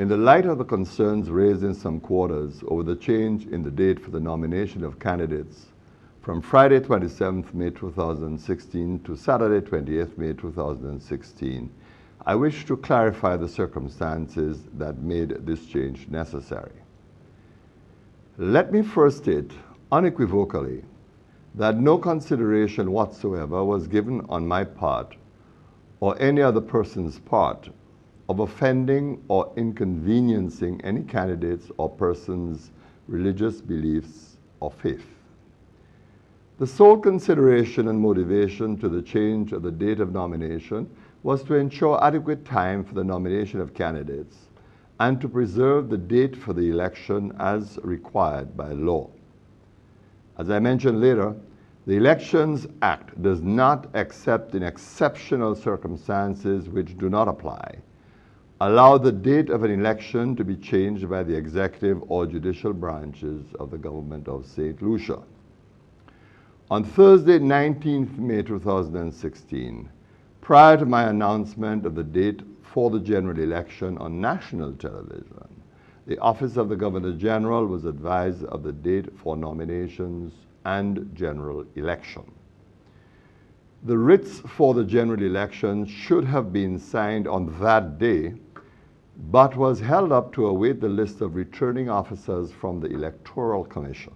In the light of the concerns raised in some quarters over the change in the date for the nomination of candidates from Friday 27th May 2016 to Saturday 20th May 2016, I wish to clarify the circumstances that made this change necessary. Let me first state unequivocally that no consideration whatsoever was given on my part or any other person's part of offending or inconveniencing any candidates or person's religious beliefs or faith. The sole consideration and motivation to the change of the date of nomination was to ensure adequate time for the nomination of candidates and to preserve the date for the election as required by law. As I mentioned later, the Elections Act does not, except in exceptional circumstances which do not apply, allow the date of an election to be changed by the executive or judicial branches of the government of St. Lucia. On Thursday, 19th May 2016, prior to my announcement of the date for the general election on national television, the Office of the Governor General was advised of the date for nominations and general election. The writs for the general election should have been signed on that day, but was held up to await the list of returning officers from the Electoral Commission.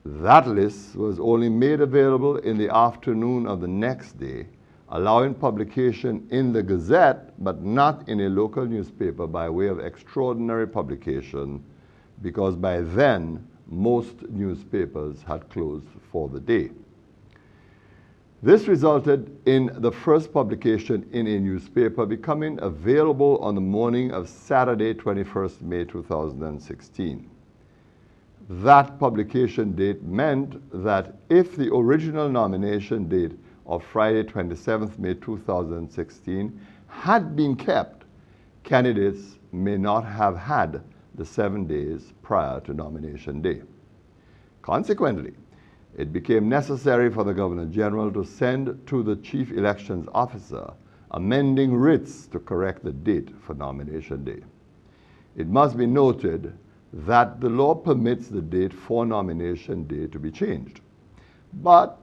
That list was only made available in the afternoon of the next day, allowing publication in the Gazette, but not in a local newspaper by way of extraordinary publication, because by then, most newspapers had closed for the day. This resulted in the first publication in a newspaper becoming available on the morning of Saturday, 21st May 2016. That publication date meant that if the original nomination date of Friday, 27th May 2016 had been kept, candidates may not have had the 7 days prior to nomination day. Consequently, it became necessary for the Governor General to send to the Chief Elections Officer amending writs to correct the date for nomination day. It must be noted that the law permits the date for nomination day to be changed. But,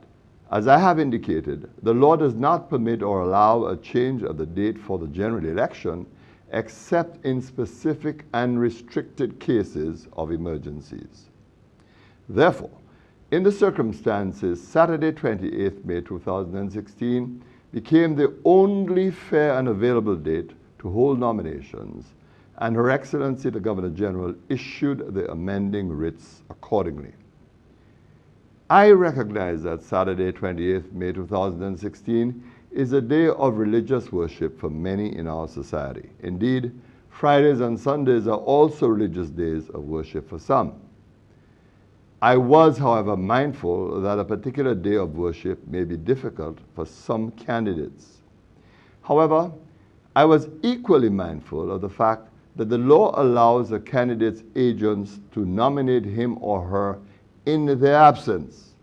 as I have indicated, the law does not permit or allow a change of the date for the general election except in specific and restricted cases of emergencies. Therefore, in the circumstances, Saturday, 28th May 2016 became the only fair and available date to hold nominations, and Her Excellency the Governor General issued the amending writs accordingly. I recognize that Saturday, 28th May 2016 is a day of religious worship for many in our society. Indeed, Fridays and Sundays are also religious days of worship for some. I was, however, mindful that a particular day of worship may be difficult for some candidates. However, I was equally mindful of the fact that the law allows a candidate's agents to nominate him or her in their absence.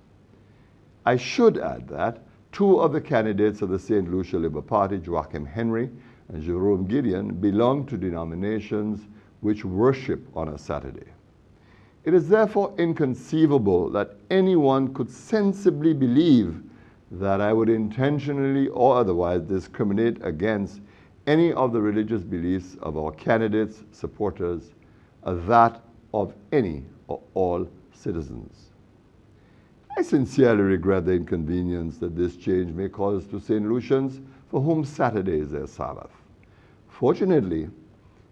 I should add that two of the candidates of the St. Lucia Labour Party, Joachim Henry and Jerome Gideon, belong to denominations which worship on a Saturday. It is therefore inconceivable that anyone could sensibly believe that I would intentionally or otherwise discriminate against any of the religious beliefs of our candidates, supporters, or that of any or all citizens. I sincerely regret the inconvenience that this change may cause to St. Lucians for whom Saturday is their Sabbath. Fortunately,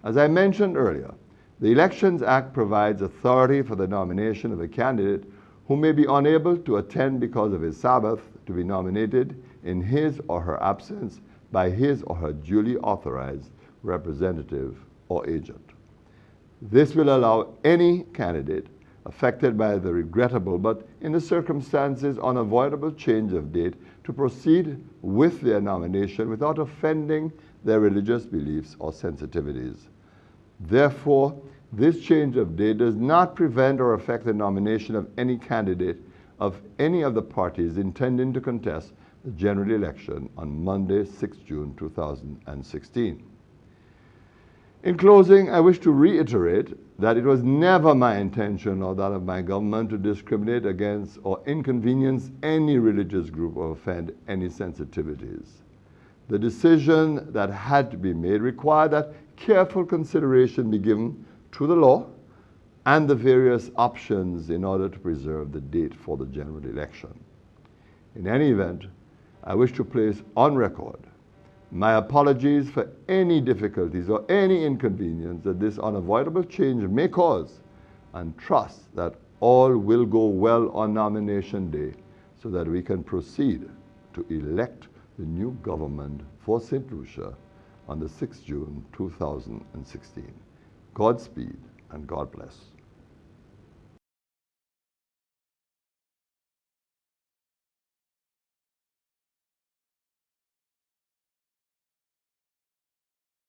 as I mentioned earlier, the Elections Act provides authority for the nomination of a candidate who may be unable to attend because of his Sabbath to be nominated in his or her absence by his or her duly authorized representative or agent. This will allow any candidate affected by the regrettable but in the circumstances unavoidable change of date to proceed with their nomination without offending their religious beliefs or sensitivities. Therefore, this change of date does not prevent or affect the nomination of any candidate of any of the parties intending to contest the general election on Monday, 6 June 2016. In closing, I wish to reiterate that it was never my intention or that of my government to discriminate against or inconvenience any religious group or offend any sensitivities. The decision that had to be made required that careful consideration be given to the law and the various options in order to preserve the date for the general election. In any event, I wish to place on record my apologies for any difficulties or any inconvenience that this unavoidable change may cause, and trust that all will go well on nomination day so that we can proceed to elect the new government for St. Lucia on the 6th June 2016. Godspeed and God bless.